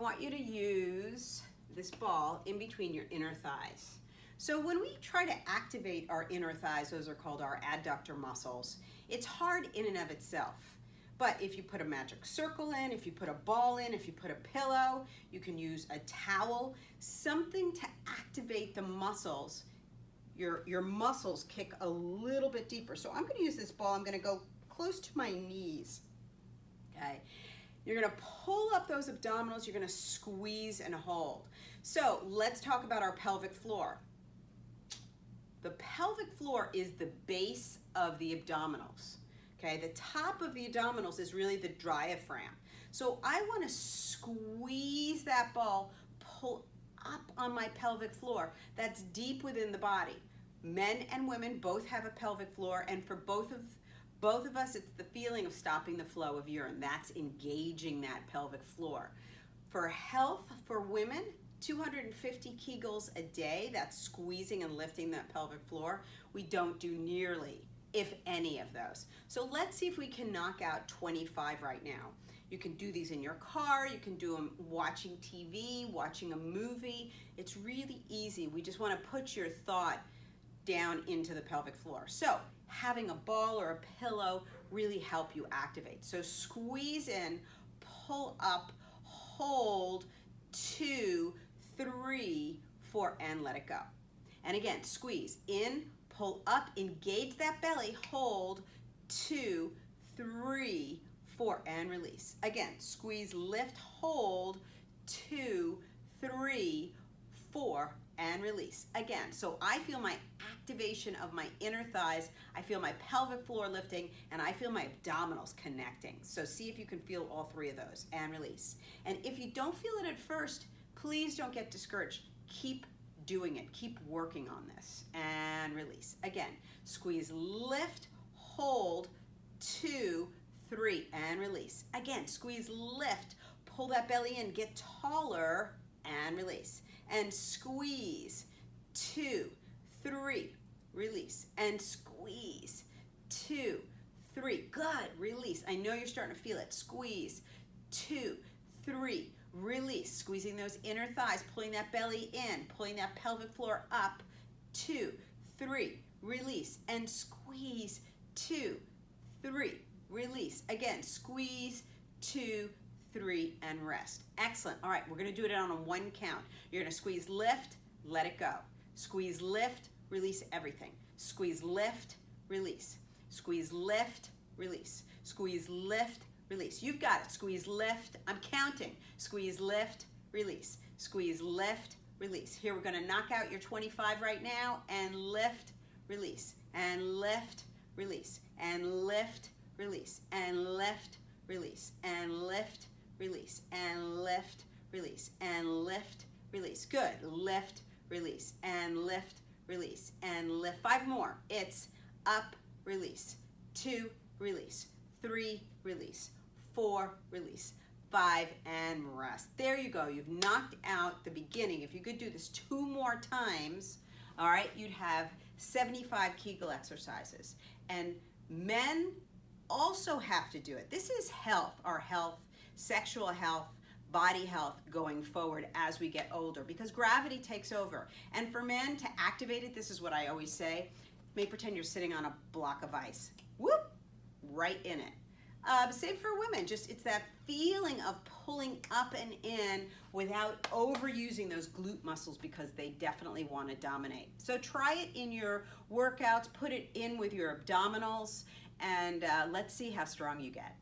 I want you to use this ball in between your inner thighs. So when we try to activate our inner thighs, those are called our adductor muscles, it's hard in and of itself. But if you put a magic circle in, if you put a ball in, if you put a pillow, you can use a towel, something to activate the muscles. Your muscles kick a little bit deeper. So I'm gonna use this ball, I'm gonna go close to my knees, okay? You're gonna pull up those abdominals, you're gonna squeeze and hold. So let's talk about our pelvic floor. The pelvic floor is the base of the abdominals. Okay, the top of the abdominals is really the diaphragm. So I wanna squeeze that ball, pull up on my pelvic floor. That's deep within the body. Men and women both have a pelvic floor, and for both of us, it's the feeling of stopping the flow of urine. That's engaging that pelvic floor. For health, for women, 250 Kegels a day, that's squeezing and lifting that pelvic floor. We don't do nearly, if any of those. So let's see if we can knock out 25 right now. You can do these in your car, you can do them watching TV, watching a movie. It's really easy. We just want to put your thought down into the pelvic floor. So having a ball or a pillow really help you activate. So squeeze in, pull up, hold, 2, 3, 4, and let it go. And again, squeeze in, pull up, engage that belly, hold, 2, 3, 4, and release. Again, squeeze, lift, hold, 2, 3, 4, and release. Again, so I feel my activation of my inner thighs, I feel my pelvic floor lifting, and I feel my abdominals connecting. So see if you can feel all three of those, and release. And if you don't feel it at first, please don't get discouraged. Keep doing it, keep working on this, and release. Again, squeeze, lift, hold, 2, 3, and release. Again, squeeze, lift, pull that belly in, get taller, and release. And squeeze, 2, 3, release. And squeeze, 2, 3, good, release. I know you're starting to feel it. Squeeze, 2, 3, release. Squeezing those inner thighs, pulling that belly in, pulling that pelvic floor up, 2, 3, release. And squeeze, 2, 3, release. Again, squeeze, 2, 3, and rest. Excellent. All right, we're gonna do it on a 1 count. You're gonna squeeze, lift, let it go. Squeeze, lift, release everything. Squeeze, lift, release. Squeeze, lift, release. Squeeze, lift, release. You've got it. Squeeze, lift. I'm counting. Squeeze, lift, release. Squeeze, lift, release. Here, we're gonna knock out your 25 right now, and lift, release, and lift, release, and lift, release, and lift, release, and lift, release, and lift, release, and lift, release. Good. Lift, release, and lift, release, and lift. 5 more. It's up, release, 2, release, 3, release, 4, release, 5, and rest. There you go. You've knocked out the beginning. If you could do this 2 more times, all right, you'd have 75 Kegel exercises. And men also have to do it. This is health, our health, sexual health, body health going forward as we get older, because gravity takes over. And for men to activate it, this is what I always say, may pretend you're sitting on a block of ice. Whoop, right in it. Same for women, just it's that feeling of pulling up and in without overusing those glute muscles, because they definitely want to dominate. So try it in your workouts, put it in with your abdominals, and let's see how strong you get.